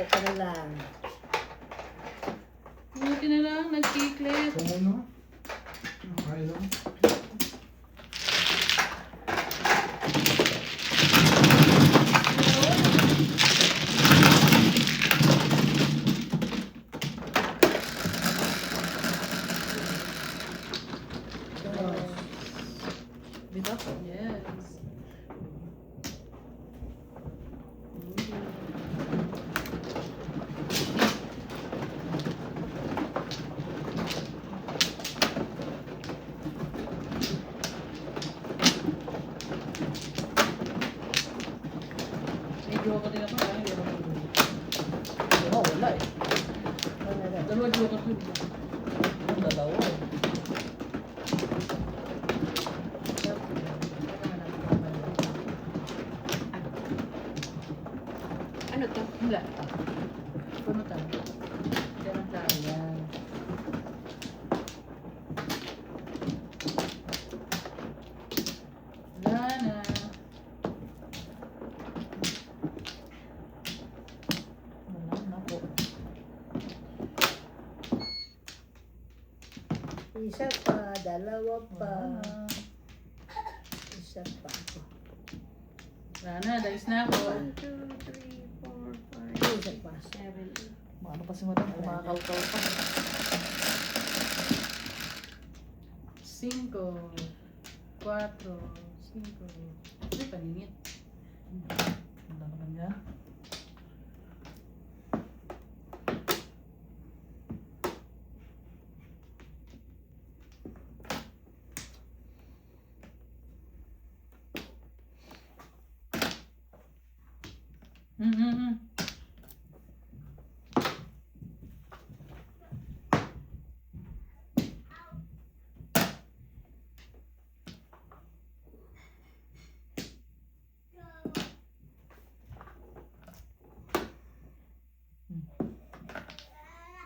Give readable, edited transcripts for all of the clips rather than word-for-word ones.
Ako ka na lang. Buti na lang, nag-chiclet. Oo na. Okay lang. Dito? Yes. Medyo ako din ako. Oo, wala eh. Dalawa joker ko. Ang dalawa eh. Ano to? Wala. Puno tayo. Diyan tayo. Ayan. Wala na. Wala na po. Isa pa, dalawa pa. Wala na. Isa pa. Wala na. Dahil na ako. 1, 2, 3, 4, 5, isa pa. 7, Ano pa si madam, kumakalkal pa. 5, 4, 5. Ay, paningit. Ano naman niya?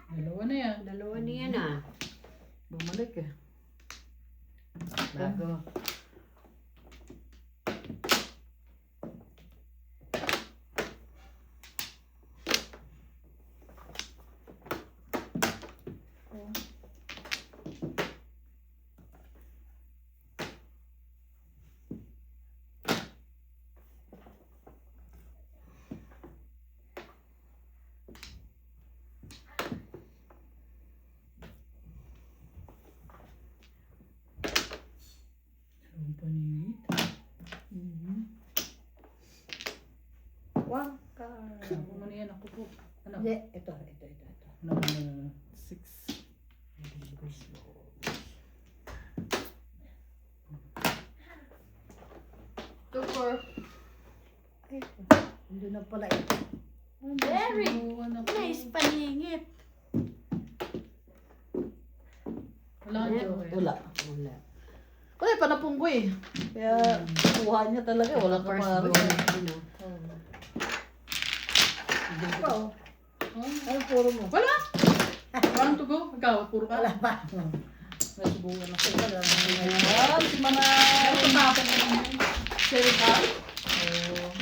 Dalawa na yan. dalawa niya na. Bumalik eh. Bago. Ang paningit. One card. Ako muna yan. Ako po. Ano? Hindi, ito. No. 6. Two, four. Ay, hindi na pala ito. Very Nice paningit. Wala kang joker. Wala. Wala. Wala, panapong ko eh. Kaya, kuha niya talaga. Walang First kamari. go. Ano? Ikaw. Ano puro mo? Wala! One to go. Ikaw, puro ka. Wala pa. Nasubukan ako. Wala. Ayan, si Mana. Tapos na ako ng Sherry ka.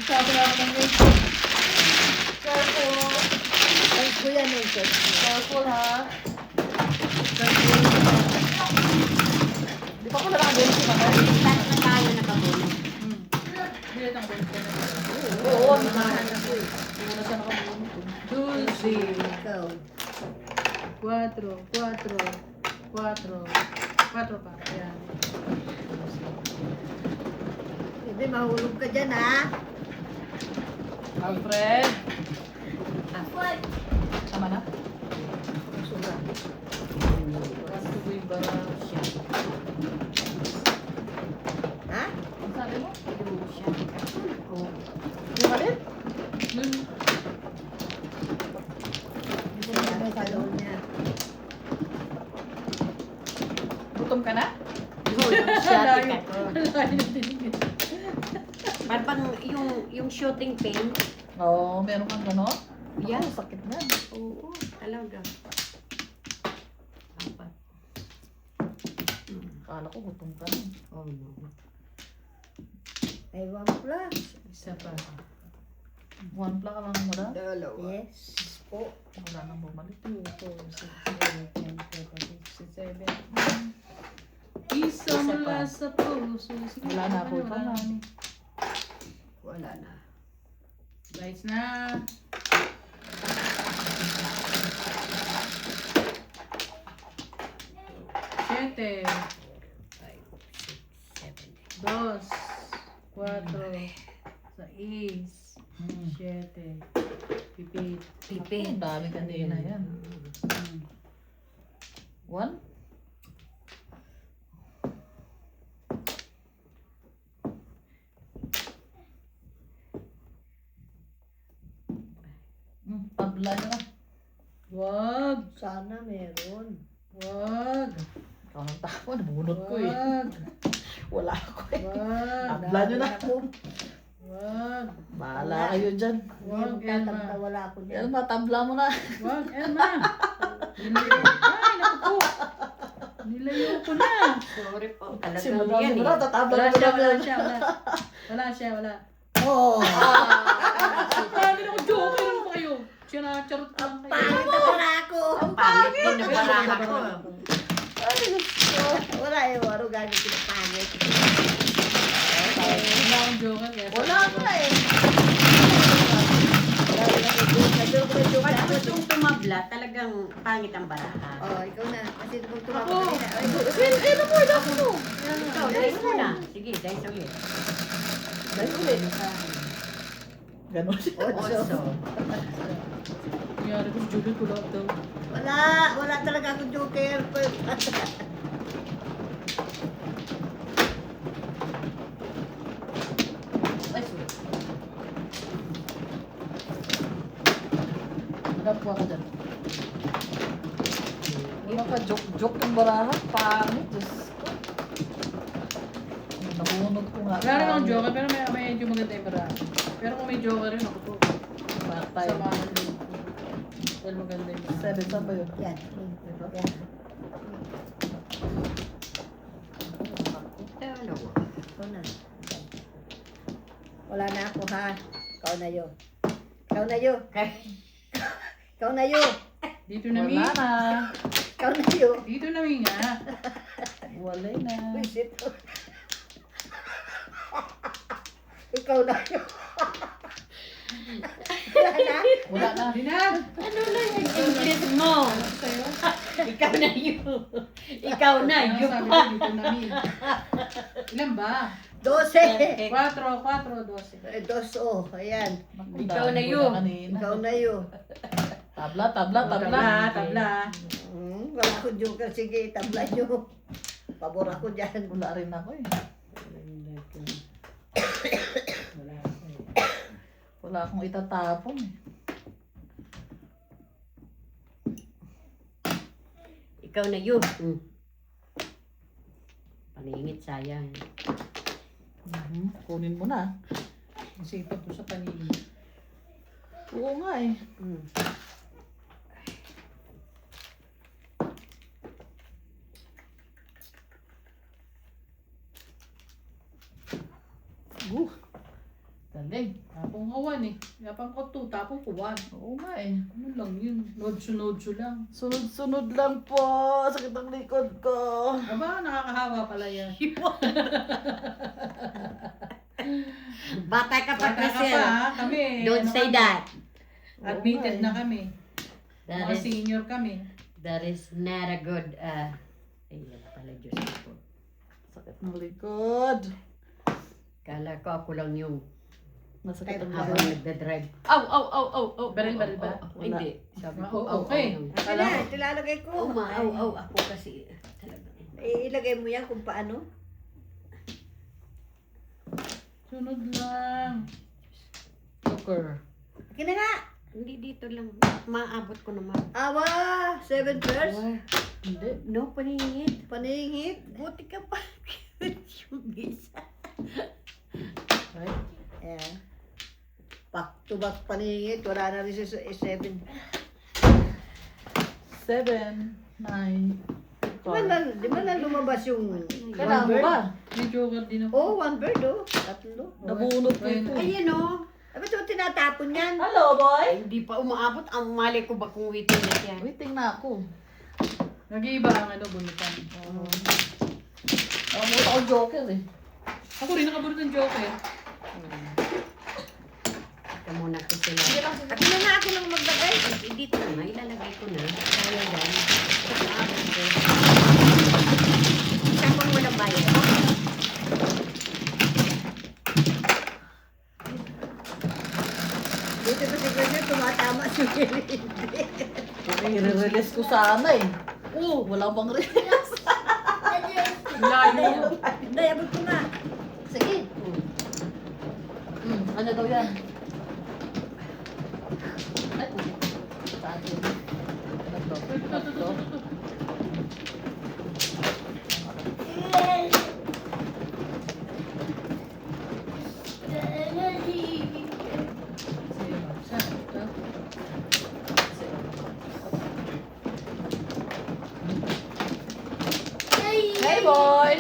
Tapos na ako ng Careful. Ay, kuya na ito. Careful ha. Di pa ko nakagawin si Mana. Lahat na tayo nakabulong. Bilit ang balik na. Oo, Mamahan ako eh. Hindi na siya nakabunod. Dulce. Ikaw. 4, 4, 4. 4 pa. Ayan. Hindi, mahulog ka dyan ha. Alfred. Tama na? Suga. Kasi ko yung bara siya. Ha? Ang sabi mo? Siya. Ako. Yung alin? Yun. Siya may talon niya. Gutom ka na? Siya, tika ko. Layo na din. Parang yung shooting pain. Oo, meron kang gano'n? Yan. Ako, sakit na. Oo, talaga. Apat. Akala ko gutom ka na. Oh no. Ay, 1 plus. Isa pa. One block lang wala. Dalawa. Yes po. Wala nang bumalik. 2, 4, 6, 7, 10, 11. Isa mula sa puso. Sige, Wala na ako. wala na. Wala na. Lights na. Siete. 2, 4, 6, 7. Pipit. Pipit. Ang dami kanina yan. One? Tabla na. Wag. Sana meron. Wag. Ikaw nang tawa, nabunot ko eh. Wag. Wala ako eh. Wag. Tabla nyo na. Wag. Bahala kayo dyan. Wag, Hindi mo Elma. wala ako dyan. Elma, tabla mo na. Wag, Elma. Nilayo. Ay, naku po. Nilayo ko na. Sorry po. Simula Talagang yan simula, eh. tatabla Wala mo siya, na. wala siya, wala. Wala siya, wala. Oo. Grabe na ko, joker ano ba kayo? Sinacharot ko lang kayo. Pangit na wala ako. Ang pangit din ng baraha ko. Ay, gusto. Wala eh. Waro gagawin ko na pangit. Wala akong joker. kaya Wala sabi ko, ka eh. Pag gustong tumabla, talagang pangit ang baraha. Oh, ikaw na. Kasi kung Ako. tumama ka na. Ay, Ano mo, ito mo. Ikaw, dice mo na. Sige, dice ulit. Dahil ulit. Ganon siya. Oso. Nangyari ko, joker ko lang daw. wala. Wala talaga akong joker. Ay, sorry. Nagpuha ka dyan. Wala ka, joke-joke yung barahan. Pangit, Diyos ko. Nabunot ko nga. Wala rin akong joker, pero may medyo maganda yung bara. Pero kung may joker rin ako to. Patay. Samahan din ko. Dahil maganda yung bara. 7, saan ba yun? Yan. Ito? Yan. Dalawa. Ikaw na. Wala na ako ha. Ikaw na yun. Ikaw na yun. Ikaw na yun. Dito na, Mi. Wala na. Ikaw na yun. Dito na, Mi nga. Wala na. Visit. Ikaw na yun. Wala na. Wala na. Hindi na. Ano na yung English mo? Sa'yo. Ikaw na yun. Ikaw na Ano yun. sabi ko, dito na, Mi. Ilan ba? 12. 4, 12. Eh, 2. Ayan. Naku, Ikaw dami na ko yun. kanina. Ikaw na yun. Tabla, tabla, tabla. Tabla, tabla. Wala akong joker. Sige, tabla nyo. Pabor ako dyan. Wala rin ako eh. Wala akong itatapon eh. Ikaw na yun. Paningit, sayang. Kunin mo na. Isipat ko sa paningin. Oo nga eh. Galing. Tapong kawan eh. Yapang ko 2, tapong ko 1. Oo nga eh. Ano lang yun? Nodso lang. Sunod-sunod lang po. Sakit ang likod ko. Aba, nakakahawa pala yan. Bata ka pa, Bata ka Crisel. pa, ha? Kami. Don't ano say kami? that. Admitted na kami. That Mga is, senior kami. that is not a good, ay, wala pala, Diyos ko. Sakit ng likod. Kala ko ako lang yung Masakit ang habang likod. nagdadrive. Aw. Baril ba? Hindi. Sabi Ah, ko, aw, okay. aw. Akin na. Tilalagay ko. Aw. Ako kasi, talaga. Ilagay mo yan kung paano. Sunod lang. Joker. Akin na nga. Hindi dito lang. Maabot ko naman. Awa. 7 first. Hindi. No, paningit. Paningit. Buti ka pa. Yung bisa. Right? Ayan. Back to back paningit. Wala na rin si 7. 7, 9. Di ba na lumabas yung Kailangan one bird? ba? May joker din ako. Oh, one bird oh. Tatlo. Nabunot ko Ayun. ito. Ayan o. Ay, ba't mo tinatapon yan? Hello, boy! Ay, hindi pa umaabot. Ang mali ko ba kung waiting na siya? Waiting na ako. Nag-iiba ang bunutan. Nakamuta ko joker eh. Ako rin nakabunot ng joker. Ito muna ko sila. Ako na nga, ako lang maglagay. Ay, dito na nga, ilalagay ko na. Kaya yan. Umaabot ko. Tapon mo ng bayan. Buti pa si Gwen tumatama si Willie. I-release ko sana eh. Wala bang release. Layo. Hindi, abot ko nga. Sige. Ano daw yan? Ay, sa atin. Ano to? Hey, boy!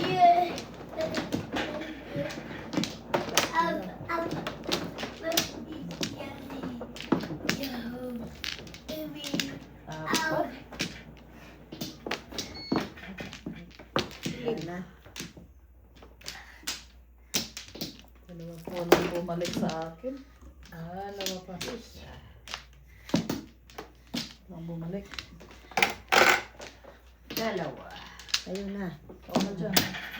Apat. Yan na. Walang bumalik sa akin. Dalawa pa. Walang bumalik. Dalawa. Ayun na. Ako na dyan.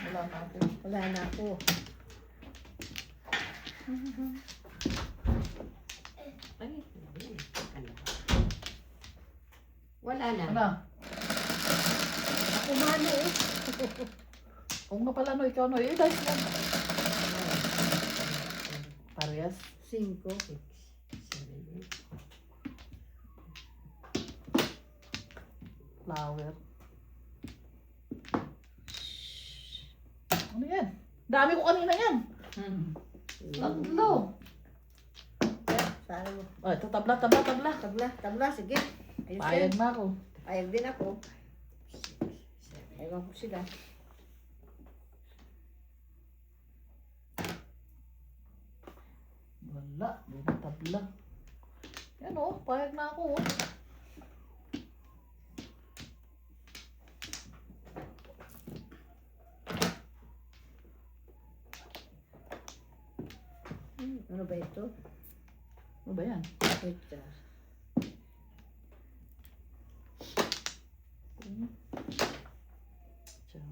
Wala na ako. Wala na ako. Ay, wala na. Ano? Ako mano eh. Kung nga pala no, ikaw no. Eh, dahil mo. Parehas. 5. 6, 7, Flower. Ano yan? Dami ko kanina yan. Tatlo. Saan mo? Oh, ito tabla. Tabla, sige. Ayun Payag siya. na ako. Payag din ako. Ewan ko sila. Wala. Hindi na tabla. Yan oh, payag na ako oh. Ano ba ito? Ano ba yan? Ito. Ciao.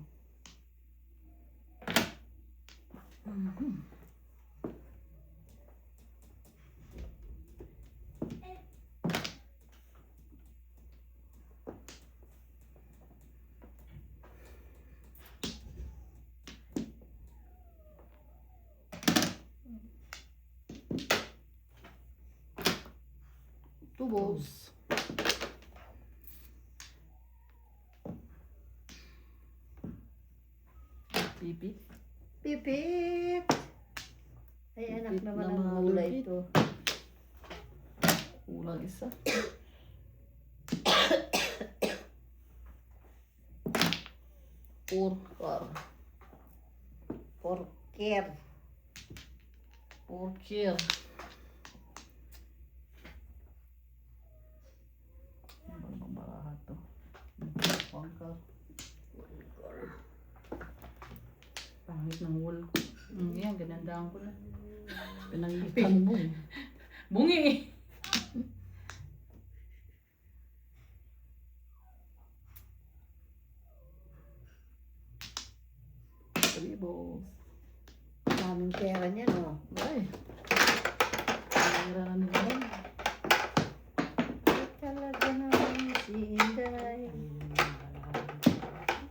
Tubos. Pipit. Pipit! Ay, anak Pipit naman na ang mga gulay lupit. ito. Kulang isa. Porkar. Porker. Porkir. Ano bang baraha to? Porkar. Pangit ng wool ko. Yan, ganandaan ko na. Pinangitan mo eh. Bungi eh. Tribos. Daming pera niyan, oh. Ay. Pera na nila. Talaga naman si Inday.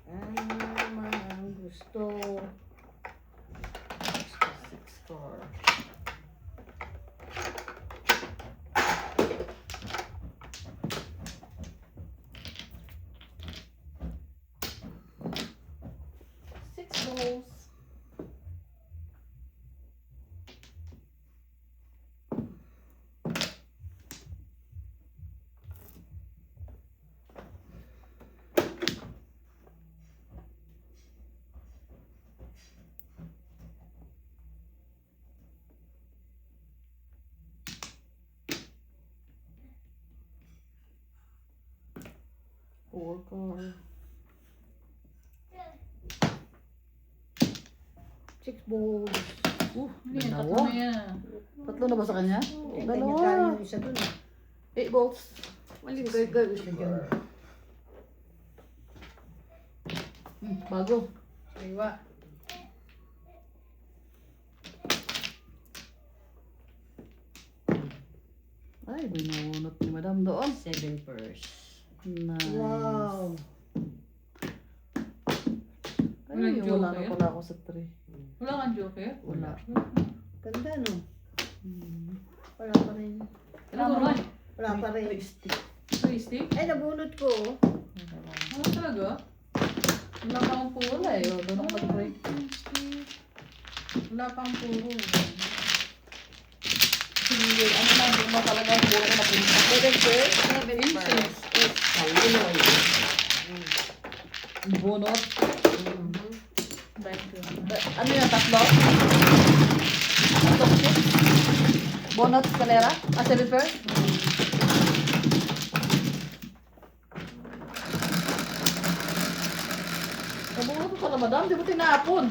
Ang naman gusto. 6-4. Six balls. 4 card. 6 balls. Hindi, tatlo Dalawa. na yan. Tatlo na ba sa kanya? Eh, Dalawa. kanya-kanya yung isa dun. 8 bolts. Mali, girl, isa dyan. Bago. Iwa. Ay, binunot ni Madam doon. 7 purse. Nice. Wow. Ay, Walang wala na joker? pala ako sa 3. Wala kang joker? Wala. Ganda, no? Hmm. Wala pa rin. Ano mo rin? Wala pa rin. 3 stick? Ay, nabunot ko. Oh. Ano talaga? Wala kang puro. Wala eh. Doon ako nag-break. Wala kang puro. Sige, ano na, doon na talaga ang buwan na napunta. 7 first. 7 purse. Is Kalinoy. Bunot. Thank you. Ano yan, tatlo? Tatlong chip? Bonot, kalera? 7 first? Nabunot ko pala, madam. Di mo tinapon.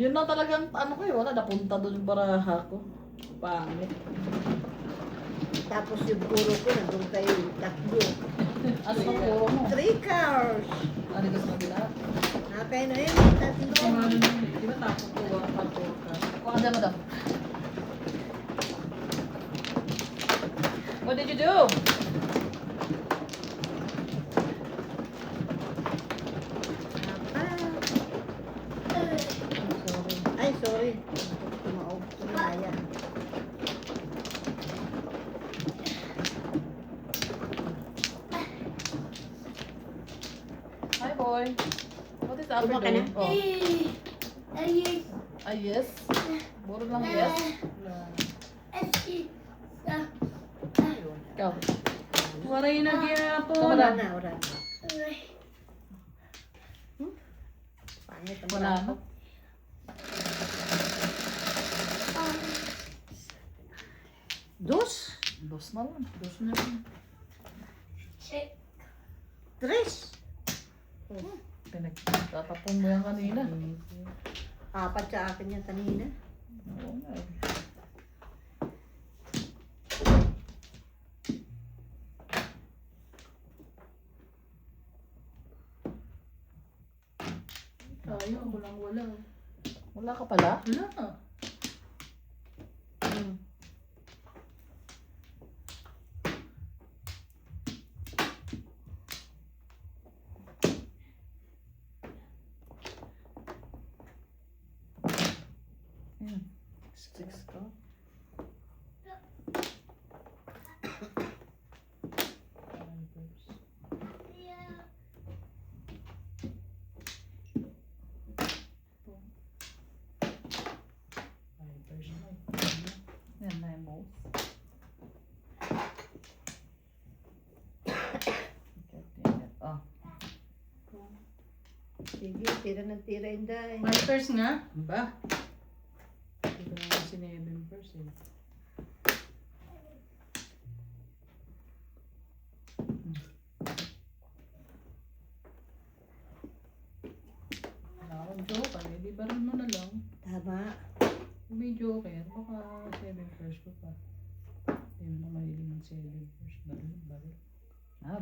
Yun na talagang, ano ko wala, napunta doon yung baraha ko. Pangit. Tapos yung puro ko, nandun kayo tatlo. Ano yung puro mo? 3 cars. Ano yung gusto mo bila? Nakay na yun, tatlo. Ano yun? Di ba tapos ko ang pagkuka? Kuha ka dyan, madam. What did you do? Ay, sorry. Tumaog. Tumaya. Hi, boy. What is Upo Albert ka na? doing? Oh. Ah, yes. Puro lang yes. Ikaw. Waray na Wala gyapon. na, wala na. Pangit ang Wala bako. na. Dos? Dos na lang. Dos na rin. Tres? Pinagtatapon mo yan kanina. Apat sa akin yan kanina. Oo nga eh. Tayo, walang wala. Wala ka pala? Wala. Yan. 6 ka. Yan na yung balls. Ah, Sige, tira ng tira, Inday. Masters nga? Ba? Hindi ko naman si Nevin first eh. Wala akong joker eh. Di baril mo na lang. Tama. Kung may joker, baka 7 first ko pa. Hindi mo na mahilig ng 7 first. Baril.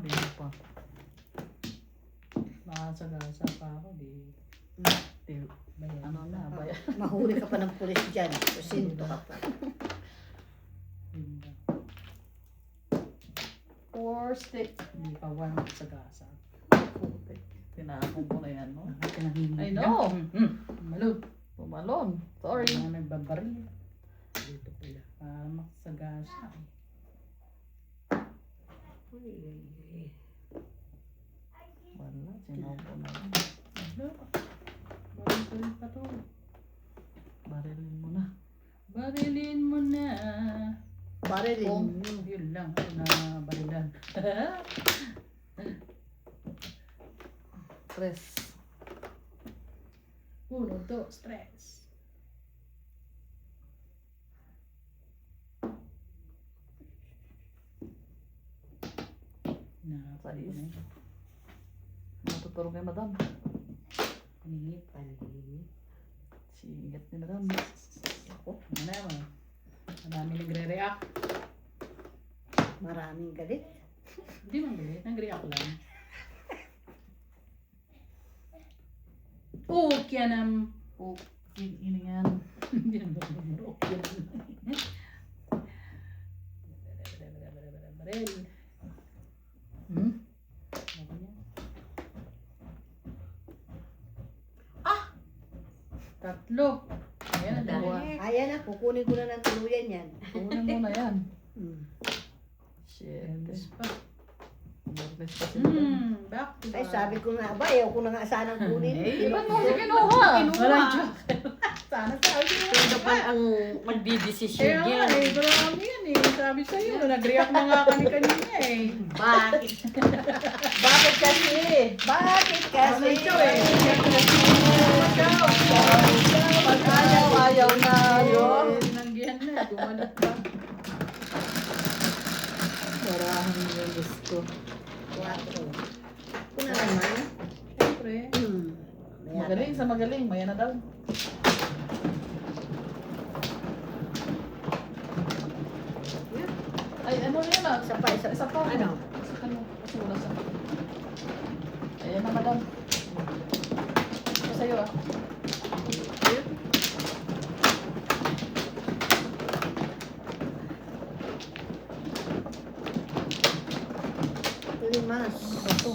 bigyan pa. Makasagasa pa ako, di. Bayan. Ano na, bayan. Mahuli ka pa ng pulis dyan. Kusinto ka pa. Hindi. 4 stick. Hindi pa 1 sagasa. Tinapon ko na yan, no? I I know. Malog. Pumalon. Sorry. Mga nagbabaril. Dito pala. Maksagasa. Wala, sinaupo na yan. Ano? Baril pa to. Barilin mo na. Barilin mo na. Barilin. Yun lang. Ako na barilan. Tres. 1, 2, 3. Nakapag Sais. na yun. Matutulong kay madam. Paningip. Singat ni madam. Ako, ano naman. Madami nagre-react. Maraming galit. Hindi man galit, nag-react lang. Okay nam. Oh, ini yan. Hindi naman okay nam. Barel. Hmm? Tatlo. Ayan na dalawa. Ayan na, kukunin ko na ng tuluyan yan. Kunin mo na yan. Hmm. Shit. Endless pa. Nervous pa si madam. Back to Ay, back. sabi ko nga ba, ayaw ko na nga sanang kunin. Eh, ba't mo kasi kinuha? Walang joke. Sana sabi ko. Ito pa ang magdidesisyon Kaya nga yan. eh, marami yan eh. Sabi sa'yo, nag-react na nga kami kanina eh. Bakit? Bakit kasi? Bakit kasi? Ano ikaw eh? Pag ayaw na yun. Nanggihan na, gumalat pa. Maraming yung gusto. 4. Kuna naman. Siyempre. Magaling sa magaling. Maya na daw. Ay, ano yun ah? Isa pa, isa pa. Isa pa. Ano? Isa pa mo. Kasi wala sa... Ayan na, madam. Ito sa'yo ah. Limas. Ito.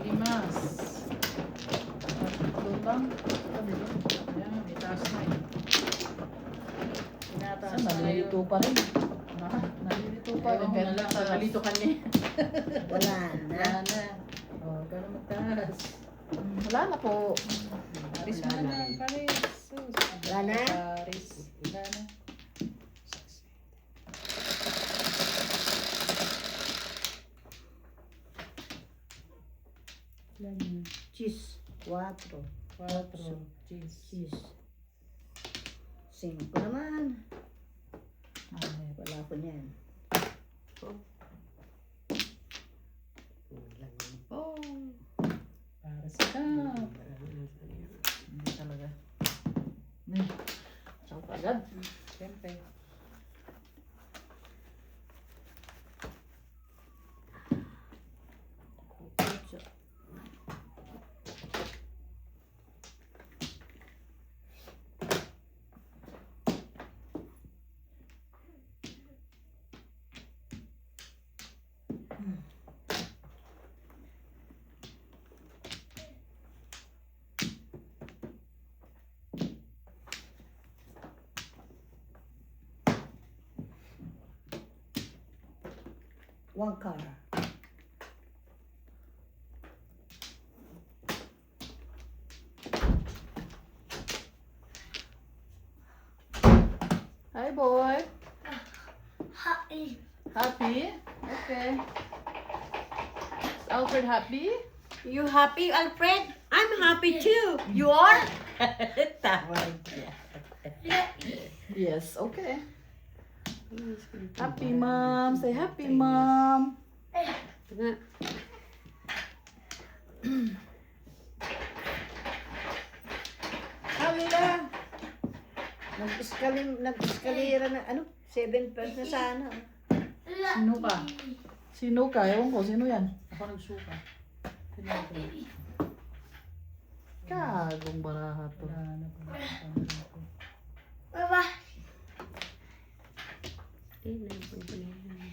Limas. Doon lang. Sabi ko. Ayan, itaas na eh. Tinataas Saan? na Nalilito ngayon. pa rin. Nalilito pa rin. Ewan ko na lang, nakalito ka niya. Wala na. Wala na. O, gano'n magtaas. Wala na po. Paris mo na lang, Paris. Sus. Wala na? Paris. Wala na. Wala na. Cheese. 4. 4. Cheese. Cheese. 5 naman. Ay, wala ko niyan. Oh. Para sa cup. Hindi talaga. Hindi. Saan ka agad? Siyempre. One car. Hi, boy. Happy. Happy? Okay. Is Alfred happy? You happy, Alfred? I'm happy too. You are? Tawa siya. Yes, okay. Happy, mom. Say happy, mom. Halila! Nag-eskalera na, 7 pers na sana. Sino ka? Sino ka? Ewan ko, sino yan? Ako nagsuka. Kagong baraha to. Wala na pala.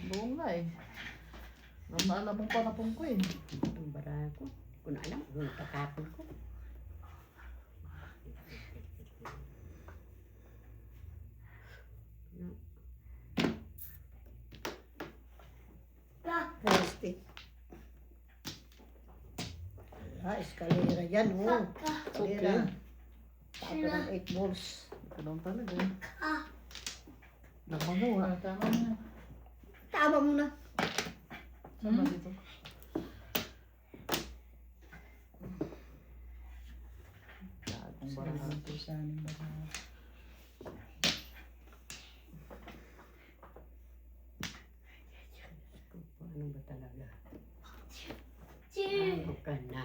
Buong nga eh. Alam na alam mong panapong ko eh. Ang bara ko. Hindi ko na alam kung natatapon ko. Plastic. Eskalera yan, oh. Eskalera. Tapos ng 8 balls. Ganun talaga eh. Nagmagawa. Tama na. Tama mo na. Saan ba dito? Kagong baraha. Ito sa amin ba? talaga. Bago ka na.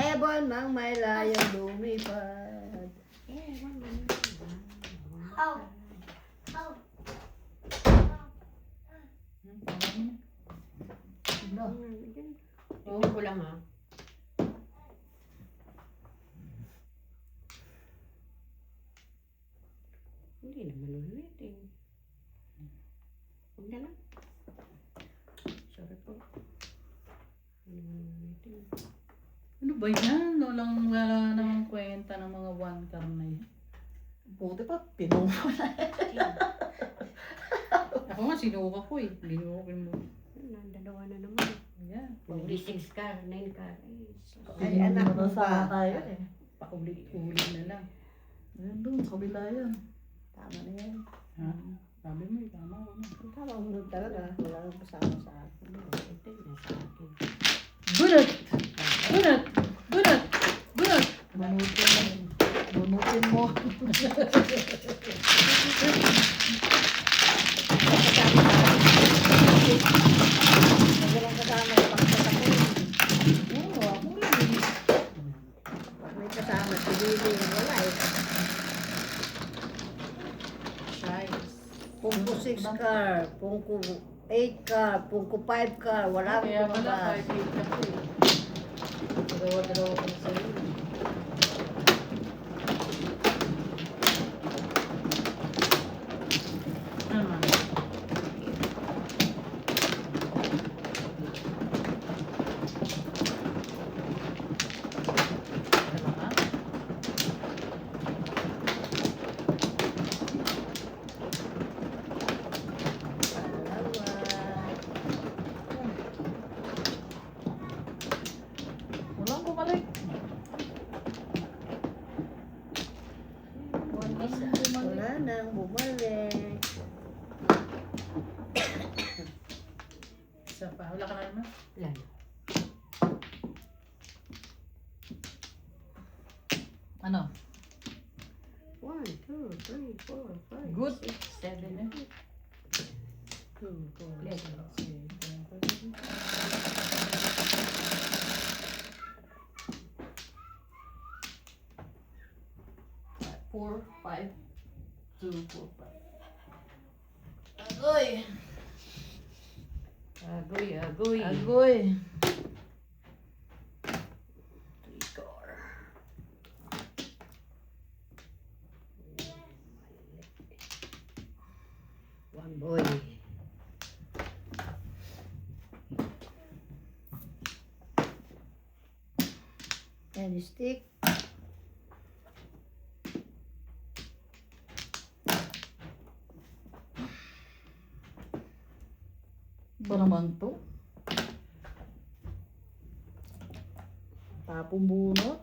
Ebon mang may layang lumipad. Tingnan ko lang ha. Hindi naman ulitin. Huwag na lang. Sorry po. Hindi naman ulitin. Ano ba yan? Wala namang kwenta ng mga one car na yan. Buti pa, pinuha na. Ako nga, sinuka ko eh. Binukin mo. Dalawa na naman. Ayan. Only 6 car, 9 car. Ay, anak mo sa ba? tayo eh. Paulit-ulit na lang. Ayan doon, sa kabila yan. Tama na yan. Ha? Sabi mo eh, tama ko na. Tama mo nun talaga. Wala nang kasama sa akin. Ito na sa akin. Bunot! Bunot! Bunot! Bunot! Bunutin mo. Bunutin mo. Walang kasama yung pagkatakin. Oo, ako rin eh. Pag may kasama, pili. Wala eh. Shies. Pungko 6 car, pungko 8 car, pungko 5 car. Wala akong Kaya pala, tumabas. 5-8 ka po eh. Dalawa-dalawa ko sa iyo. Naman. Dalawa. Walang bumalik. Wala nang bumalik. Isa pa. Wala ka na naman? Wala na. Ano? 1, 2, 3, 4, 5, Good. 6, 7, 8. 2, 4, Yes. 4, 5, 2, 4, 5. Agoy! Agoy, agoy. Agoy! 3 car. One boy. And stick. Ba naman to? Tapong bunot.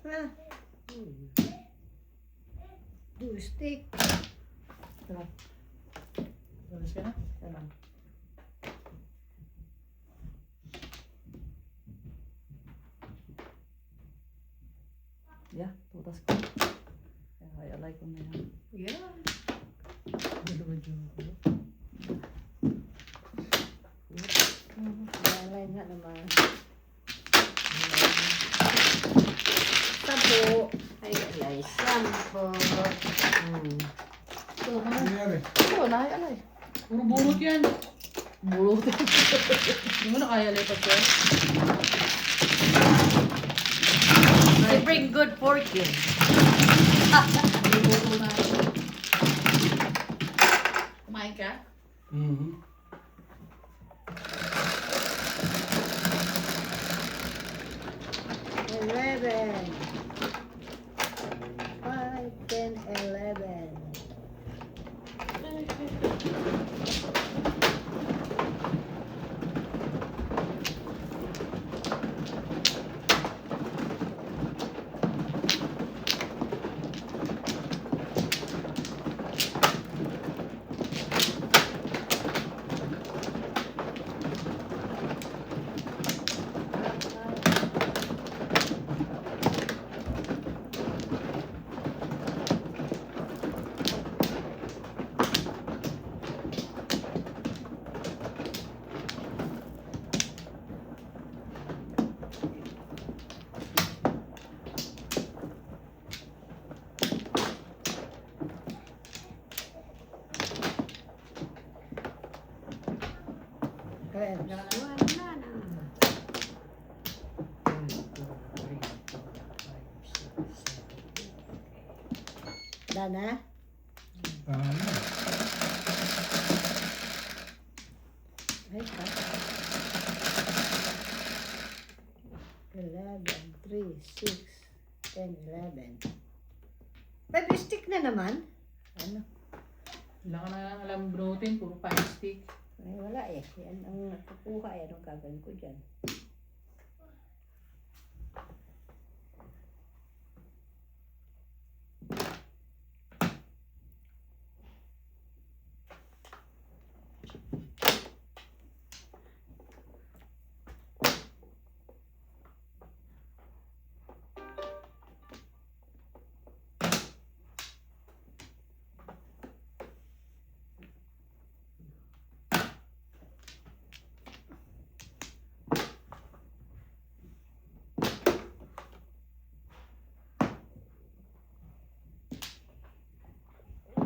Ah. Do stick. Alas ka na? Ayan. Yeah, tutas ko. Kaya alay ko na yan. Yeah. Dalawa dyan. Lalay nga naman. Tapo. Ay, alay. Sampo. Ito, Ano mga. nangyari? Ito, alay, alay. Puro bulot yan. Bulot. Hindi mo na kaya lipat ko. They bring good fortune. Bulot na. Kumain ka? Mhm. 11. 5, 10, 11. Done, ha? Ay, pa. 11, 3, 6, 10, 11. 5 stick na naman. Ano? Wala ka na lang alam broten, puro 5 stick. Ay, wala eh. Yan ang nakukuha eh. Anong gagawin ko dyan?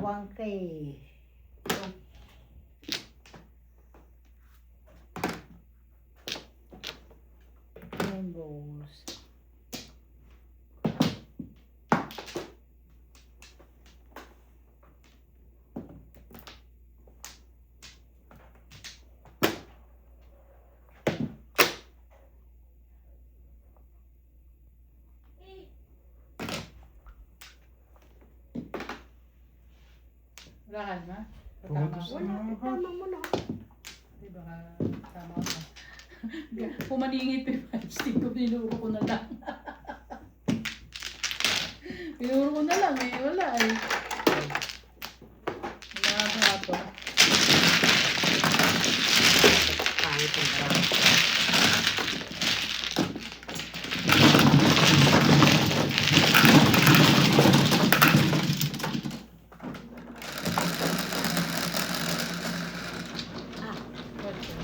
One K. Rainbows. Lakad na? Pumunta Tama sa ko. mga Tama mo na. Di ba tama ko? Pumaningit yung 5 stick ko, binuro ko na lang. Binuro ko na lang eh, wala eh. Wala ka hapon. Pangit ang dalawa.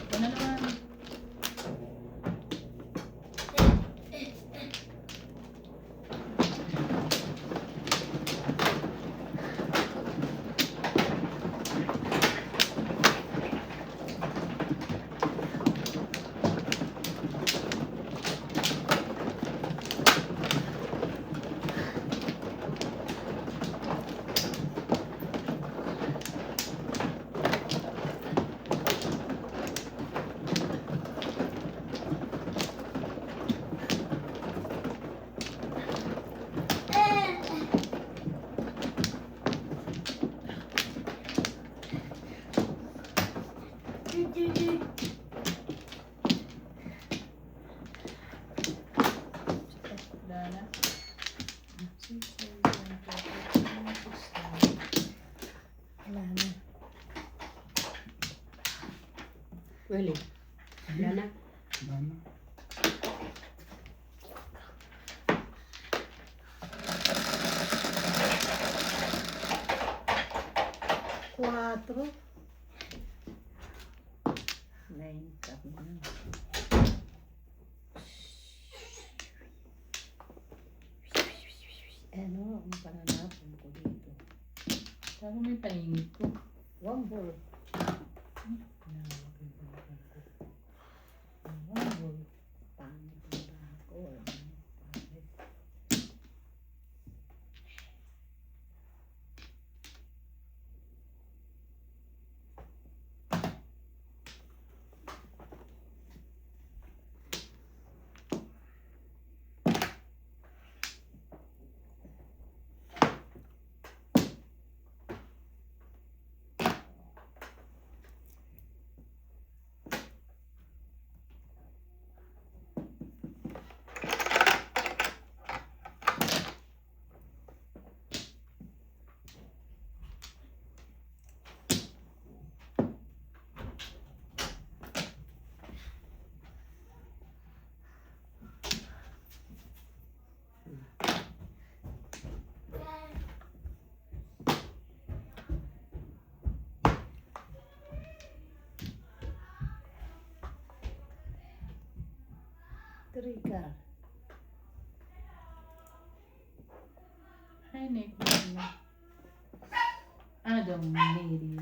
Ito na naman. Wala na. Wala na. Really? Wala na. Dana. Cuatro. 9 cup na. Ano ang pananapon ko dito? Sabi may paningit ko. One ball. One ball. Pangit na ako. Pangit. Trigger. Ay, Nick. Adam, lady.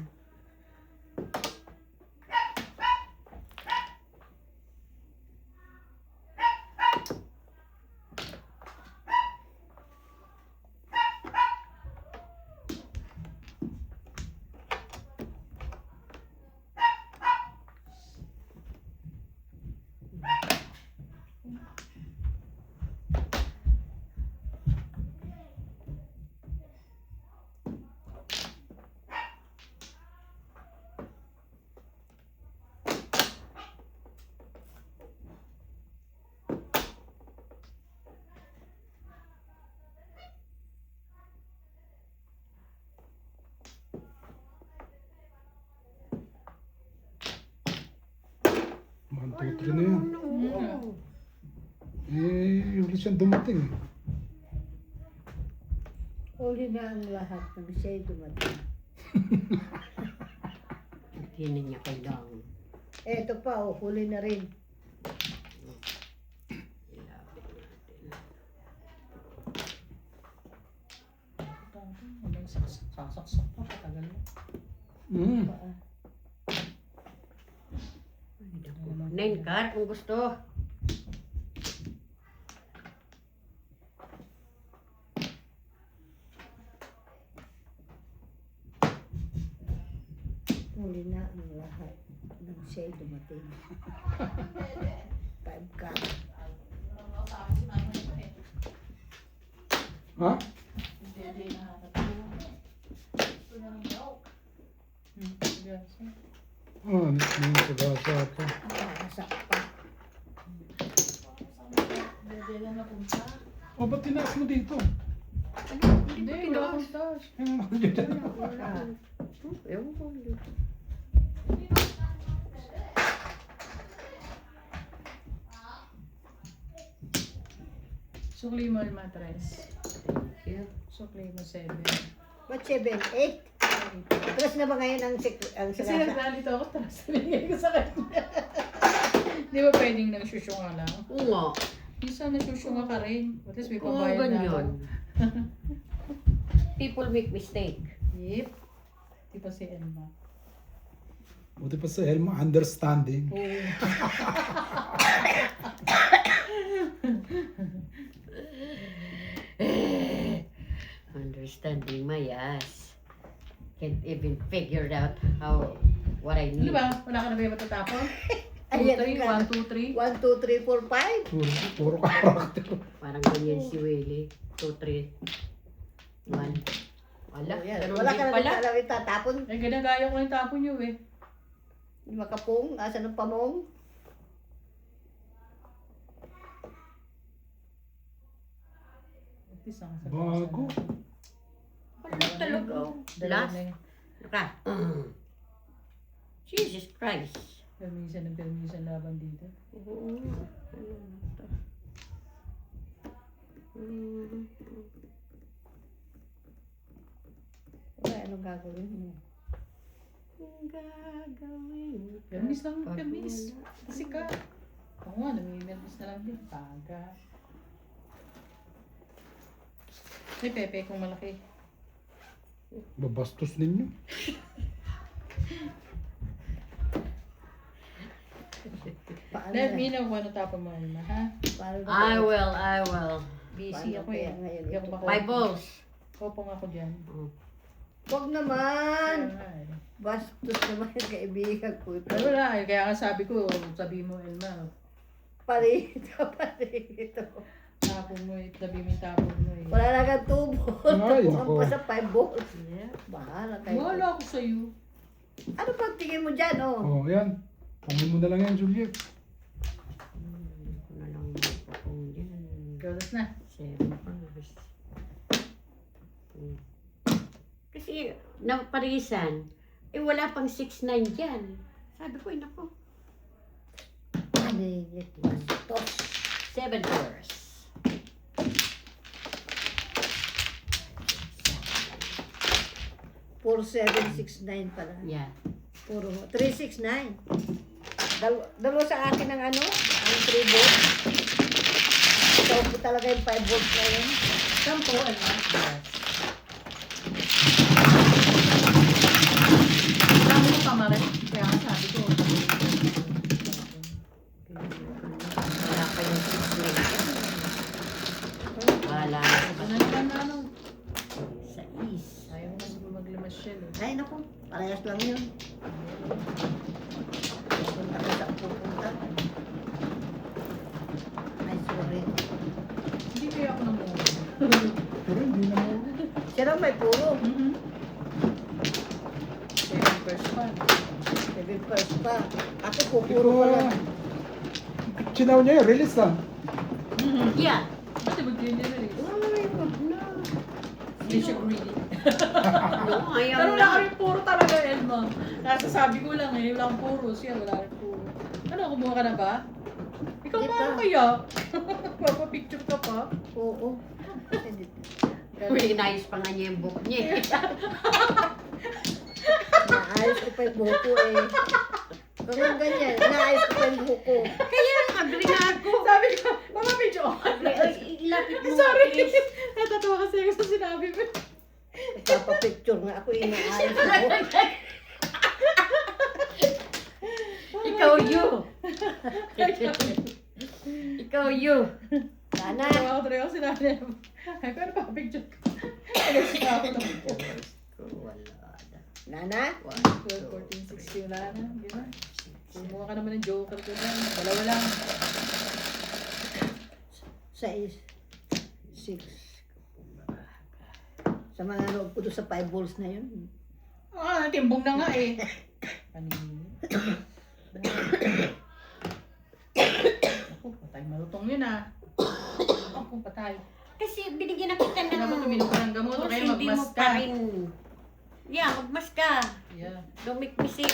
2-3 na yan. Oo. Eh, huli siyang dumating eh. Huli na ang lahat ng siya'y dumating. Hindi na niya kailangan. Eto pa, oh, huli na rin. Ilapit natin. May sasaksak pa, katagal mo. Mm. Nine card kung gusto. Huli na ang lahat ng siya'y dumating. 5 ka. Ha? Ah, may pag-asa ka. Masak pa. Oh, ba't tinaas mo dito? Hindi, wala akong stars. Ewan ko. Sukli mo Elma 3. Thank you. Sukli mo 7. Ba't 7, 8? Atras na ba ngayon ang Kasi salasa? naglalito ako, tapos nabigay ko sa kanya. Di ba pwedeng nagsusyunga lang? Oo nga. Minsan nagsusyunga ka rin. At least may Oo, pabayad na ako. ganyan. People make mistake. Yep. Di pa si Elma. Buti pa sa Elma, understanding. Oo. Understanding my ass. Can't even figure out how, what I Di need. ba? Wala ka na ba yung matatapon? 2, Ayan 3, ka. 1, 2, 3. 1, 2, 3, 4, 5. Puro karakter. Parang ganyan si Willie. 2, 3, 1. Wala. Oh, yan. Ganun Wala din ka na pala. alam itatapon. Eh, ginagaya ko yung tapon nyo eh. Hindi makapong. Asa ng pamong? At least nakasabasa Bago. na. Wala talaga. Dalawa Last. na yun. Naka. Jesus Christ. Permisan laban dito. Oo. Ano to? Wala, anong gagawin mo? Gagawin. Permis lang, permis. Kasi ka. Oo nga, nami-permis na lang din. Paga. May pepe kung malaki. Babastos ninyo. Paano Let na? me know kung ano tapon mo, Elma, ha? Paano na? I will, I will. Busy Paano ako eh. kaya ngayon Hindi ako ito? baka. My balls. Kopong ako dyan. Huwag naman! Kaya nga eh. Bastos naman yung kaibigan ko ito. Pero wala eh. Kaya nga sabi ko, sabi mo, Elma, Parito, parito. tapon mo eh. Sabi mo yung tapon mo eh. Wala na kang tubo. Ay, Tubuhan nako. pa sa 5 balls. Yeah. Bahala kayo. Wala ako sa'yo. Ano pag tingin mo dyan, oh? Oh, yan. Pangin mo na lang yan, Juliet. Ako na lang magpapong dyan. Galas na. 7 hours. Kasi, naparisan, eh wala pang 6-9 dyan. Sabi ko, nako. Anigit. Bastos. 7 hours. Puro 769 pala. Yeah. Puro 369. Dalawa sa akin ng ano? Ang 3 volts. Ito po talaga yung 5 volts na yun. 10, Elma. Dami mo pa marin. Kaya nga sabi ko. Wala pa yung 6-9 dyan. Wala na. Ano naman na ano? Sa east. Ayaw na maglamas siya eh. Ay, naku. Parehas lang yun. Punta ka sa pupunta. Ay, sorry. Hindi kaya ako namuha. Pero hindi na mo. Siya lang may puro. Kaya first one. 7 first pa. Ako pupuro pa lang. Chinaw niya yun, release lang. Yeah. Ba't ba dinirelease? Ay, wag na. Hindi siya greedy. No, ayaw Pero wala na. kami puro talaga, Elma. Nasasabi ko lang eh, wala akong puro. Siya wala rin puro. Ano Ano, kumuha ka na ba? Ikaw Di paano pa. kaya? Papapicture ka pa? Oo. Uy, inayos pa nga niya yung book niya. Naayos ko pa yung buhok ko eh. Kung ganyan, naayos ko pa yung buhok ko. Kaya agree na ako. Sabi ko, papapicture ako. Ay, ilapit mo Sorry. nga, please. Natatawa kasi ako sa sinabi mo. Nagpapapicture nga ako, inaayos ko. Ikaw, you. Ikaw, you. Sana. Natawa ko tuloy ako sinabi niya. Ay, pero papapicture ka. Alas na ako ng Wala na. Nana? 12, 14, 16, wala na. Diba? Kumuha ka naman ng joker ko dyan. Dalawa lang. 6. 6. Sa mga loob ko doon sa 5 balls na yun. Ah, timbong na nga eh. Kanina. Ako, patay malutong yun ah. Ako, patay. Kasi binigyan na kita ng... Dapat uminom ka ng gamot o Tapos kaya hindi mo magmas pa ka. rin... Yeah, magmas ka. Yeah. Dumikmisik.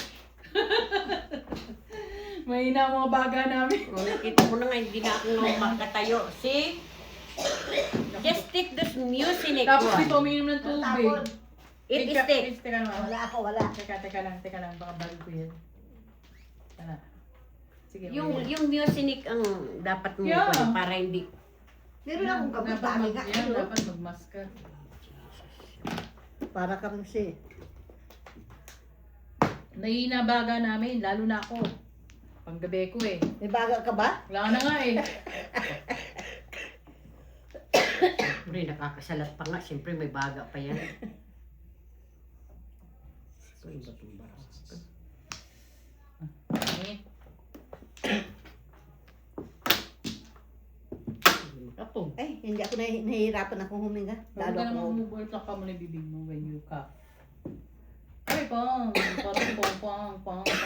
Mahina ang mga baga namin. O, nakita mo na nga, hindi na ako makatayo. See? Just take this mucinex Tapos one. dito uminom ng tubig. It is thick. Teka naman. Wala ako, wala. Teka lang. Baka bago ko yan. Tara. Sige. Yung mucinex ang dapat mo Yeah. kunin para hindi... Meron akong gamot dami nga. Yan, ano? dapat magmas ka. Para kang si. Nahihina baga namin, lalo na ako. Panggabi ko eh. May baga ka ba? Wala na nga eh. Siyempre, nakakasalat pa nga. Siyempre, may baga pa yan. So, iba itong baras. Eh, Ako. Ay, hindi ako nahihirapan akong huminga. Huwag Lalo ka ako. naman humubol ka mo na bibig mo when you cough. Ay, pong! Pong.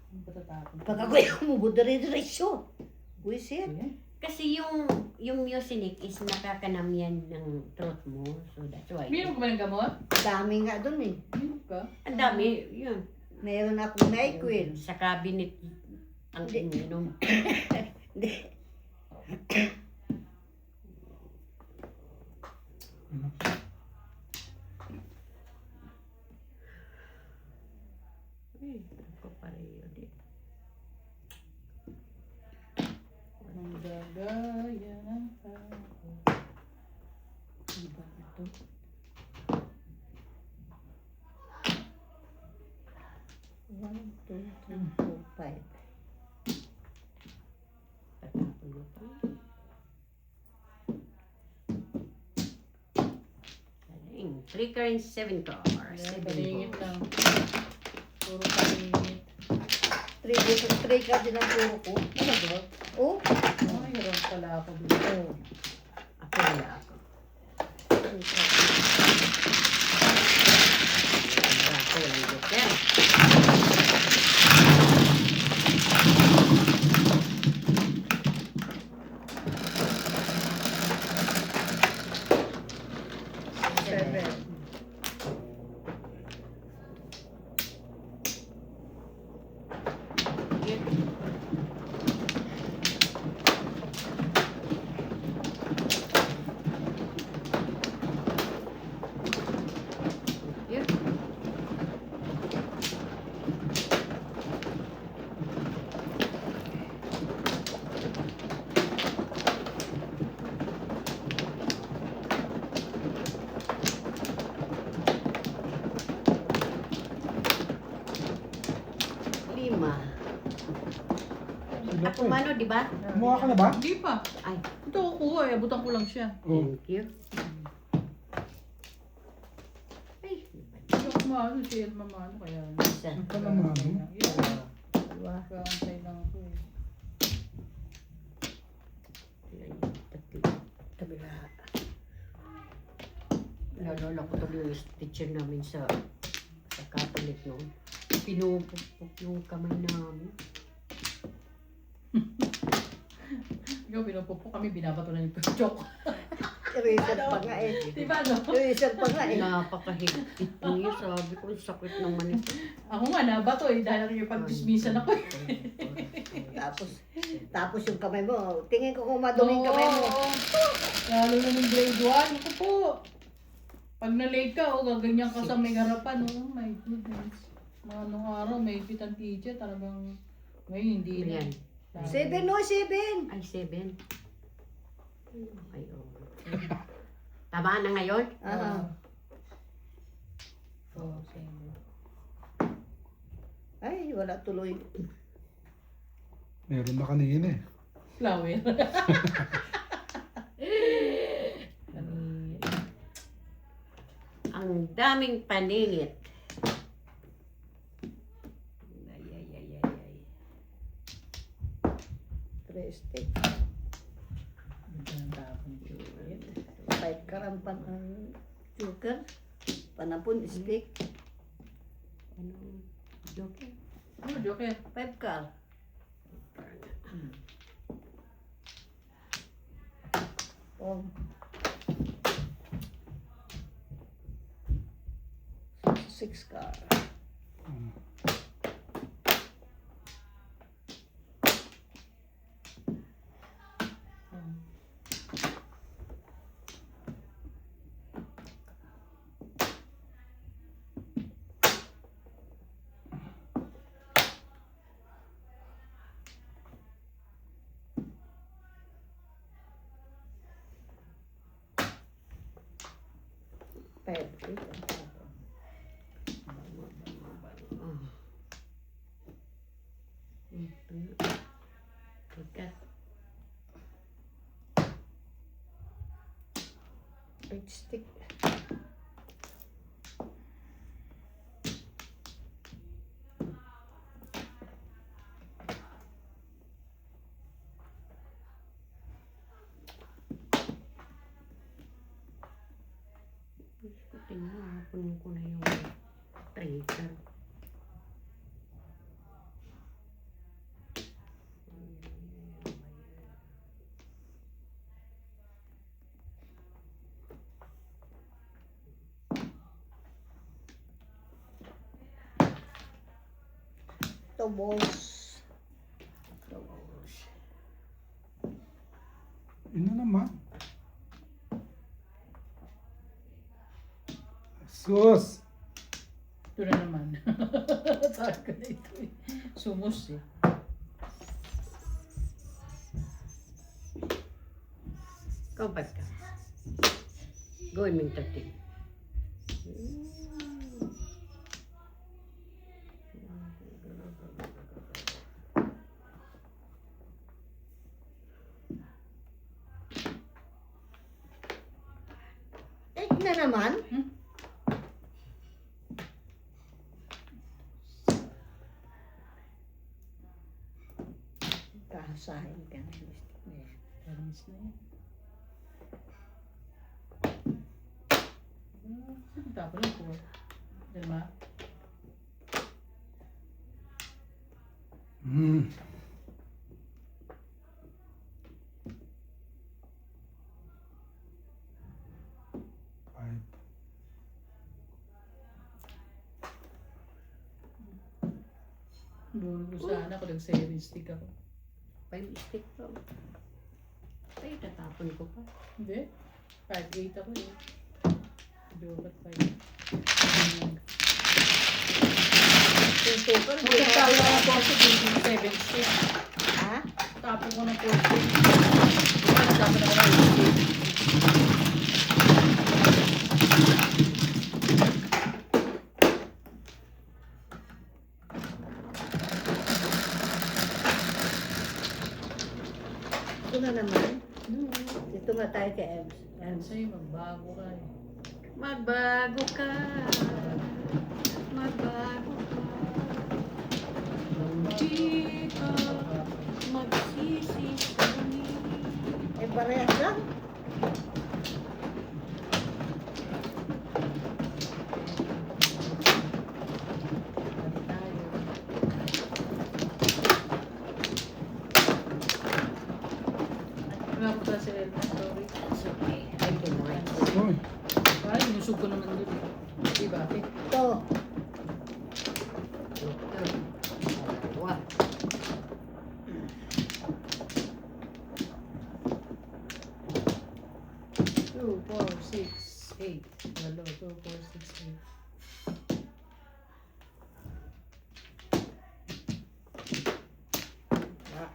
Ang patatapon. Pag ako'y humubod na rin diretso. Wisit. Ayan. Kasi yung mucinex is nakakanam yan ng throat mo. So, that's why. Minom ka ba ng gamot? Dami nga dun eh. Minom ka? Ang dami. Yun. Meron akong NyQuil. Sa cabinet ang Hindi. ininom. Hindi. Ay, ako pareho din. Ang gagaya ng tao. Iba ito. One, two, three, four, five. Tatapon mo pa. Galing. 3 coins, 7 cards. Ayan, 7 palingit balls. lang. Puro palingit. 3 ka din ang puro ko. Ano ba? Oh. Ay, meron pala ako dito. Oh. Ako wala ako. Wala ako, walang joker. Seven. Yun. Lima. Sila Ako po eh. mano, di ba? Kumuha ka na ba? Hindi pa. Ay, Ito ko kuha eh. Abutan ko lang siya. Oh. thank you. Ay, Hindi ako maano si Elma maano kaya. isa. Ang pala mo. Yeah. Dalawa. Kaantay lang ako eh. Tatlo. Kabila. Nalala ko tuloy yung teacher namin sa Catholic noon. Pinupupok yung kamay namin. Ikaw pinupupok kami binabato na yung chok. Eraser pa nga eh. Diba, no? Eraser pa nga eh. Napakahigpit niya. Sabi ko, ang sakit naman ito. Ako nga, nabato eh. Dahil nakipag-dismissan ako eh. Tapos yung kamay mo, tingin ko kung madumi yung kamay mo. Oo. Lalo na ng grade 1. Ako po. Pag na-late ka, gaganyan ka sa may harapan. Oh my goodness. Mga nung araw, may kitang teacher. Talagang, ngayon hindi na. Yan. 7 no, 7. Ay, 7. Ay, oh. Tama na ngayon? Ah. Oo, same. Ay, wala tuloy. Meron na kanina eh. Flower. Ang daming paningit. Ay, ay, ay, ay, ay. 3 stick. 5 karampan ang joker. Panapon stick. Ano? Joker? Ano, Joker? 5 kar. Oh. 6 kar. Tikat. 8 stick. Tingnan, punin ko na yung trigger. Tubos. Yun na naman. Sus! Ito na naman. Sabi ko na ito eh. Sumos eh. Kompas ka. Gawin mo yung 13. Na naman. Kahasahin ka na yung stick na yan. Permis na yan. Tapos lang po. Diba? Five. Bulo ko sana ako nag-seven stick ako. 5 stick pa. Ay, tatapon ko pa. Hindi. 5-8 ako eh. Joker 5. Yung paper, Kung nagtapo ko ng 4 stick, 7 stick. ha? Tapo ko ng 4 stick. Nagtapo na ako ng 8 stick. Ito na naman. Dito nga tayo kay Ems. Yan sa'yo, magbago ka eh. Magbago ka. Magbago ka. Hindi ka magsisi sa Eh, parehas lang. Wala ko pala si Elma, sorry. It's okay. I can Sinusog ko naman doon. Diba, ate? Ito. Dalawa. 2, 4, 6, 8. Walo, 2, 4, 6, 8. Ah.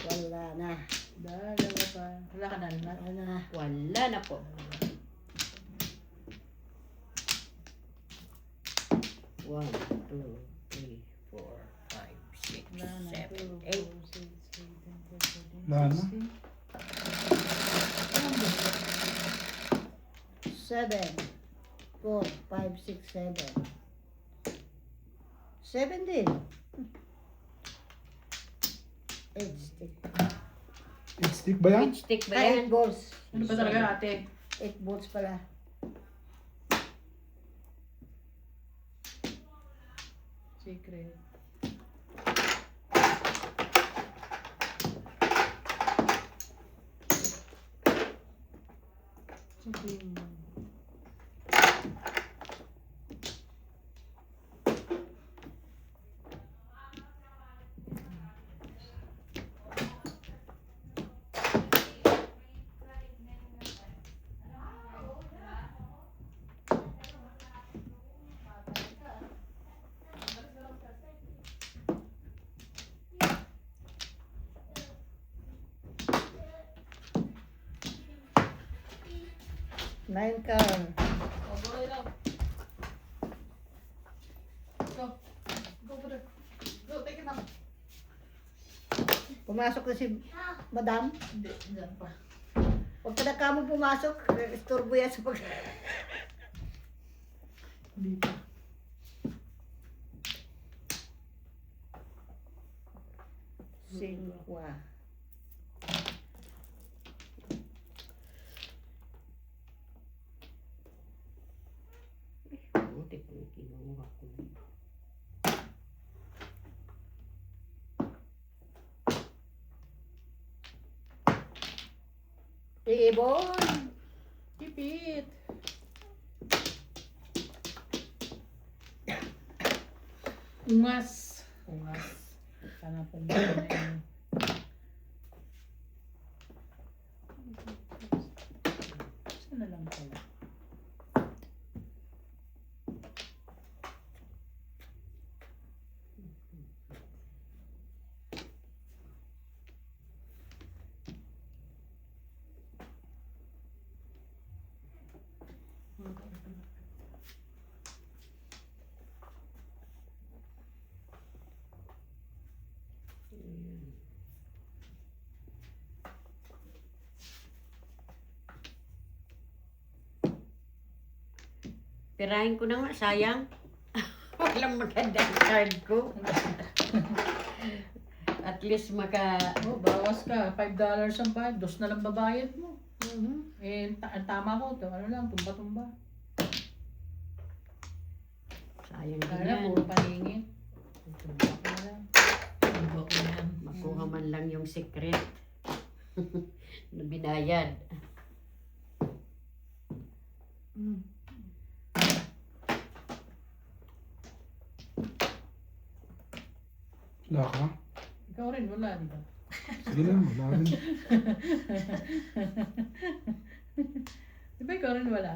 Wala na. Dalawa pa. Wala ka na. Wala na. Wala na po. 1, 2, 3, 4, 5, 6, Wala na. 7, 2, 8. 4, 6, 8, 9, 10, 11, Wala na. 7. 4, 5, 6, 7. 7 din. 8 stick. Stick ba yan? Which stick ba Ah, yan? 8 balls. Ano pa talaga, ate? 8 balls pala. Secret. Sabihin mo. Nine count. Pumasok na si Madam. Hindi, dyan pa. Huwag ka na kamo pumasok. Istorbo yan sa pag... Hindi pa. Singwa. Buti ko yung kinuha ko. Ibon. Pipit. Ungas. Ungas. Sana po mo na yun. Sana lang pala. Pirahin ko na nga, sayang. Walang magandang card ko. At least Oh, bawas ka. $5 ang bayad. $2 na lang babayad mo. Mhm. Eh, ang tama ko. Ano lang, tumba-tumba. sayang din Kaya yan. puro paningin. Tumba ko na lang. Tumba ko na lang. Makuha man lang yung secret na binayad. Mm. Wala ka? Ikaw rin, wala, di ba? Sige lang, wala rin. Di ba ikaw rin wala?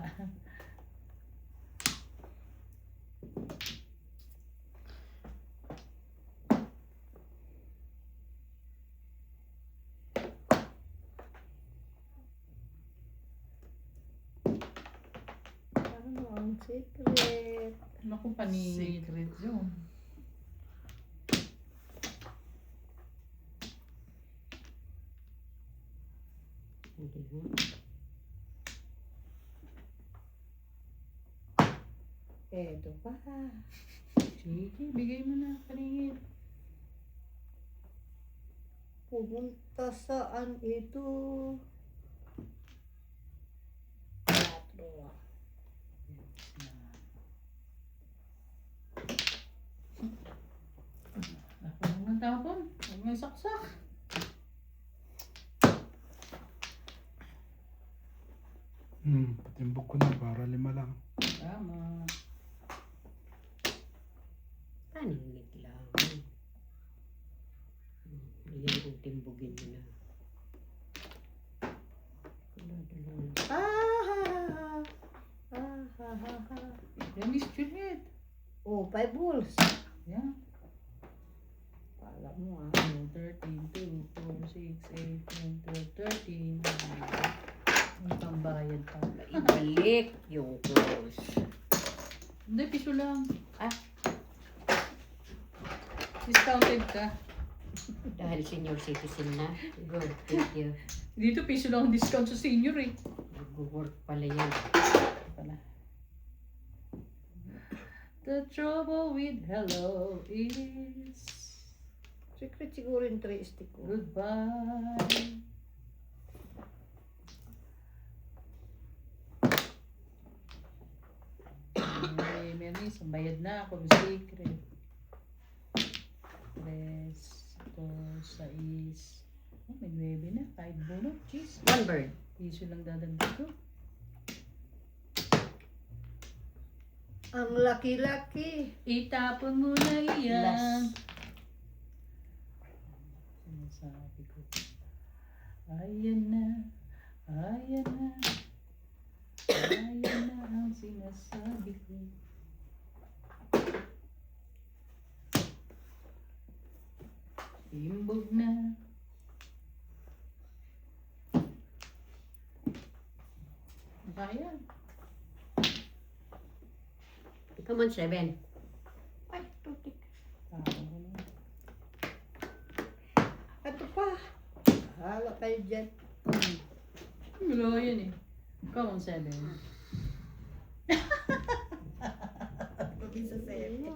Ano ang secret? Naku, paningin. Secret yun. Hindi mo. Eto pa. Sige, bigay mo na, paningin. Pumunta saan ito? 4. Ako naman tapon. Huwag may saksak. Timbuk ko na para 5 lang. Tama. Paninit lang. Yan kung timbugin mo na. Let me straight. Oh, 5 balls. Yeah. Pala mo 13, 2, 4, 6, 8, 9, 12, 13. Ang pambayad pa. Ibalik yung close. Hindi, piso lang. Ah, Discounted ka. dahil senior citizen na. Good, thank you. Dito, piso lang ang discount sa senior eh. Nag-work pala yan. Pala. The trouble with hello is Secret siguro yung 3 stick ko. goodbye. Memories, ang bayad na ako, secret. 3, 2, 6. Oh, may 9 na, kahit bunot, jeez. One bird. Piso lang dadagdag ko. Ang laki-laki. Itapon mo na iyan. Last. Sinasabi ko. Ayan na. Ayan na. Ayan na ang sinasabi ko. Timbog na. Kaya. Come on, 7. Ay, tutik. Tama mo na. Ito pa. Hala kayo dyan. Gulo yan eh. Come on, 7. Isa sa'yo.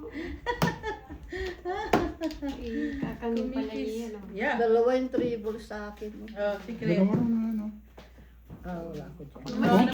Kakangin pala niya, no? Yeah. Dalawa yung 3 balls sa akin. Oh, secret. Dalawa na ano. Ah, wala ko dyan. Ano?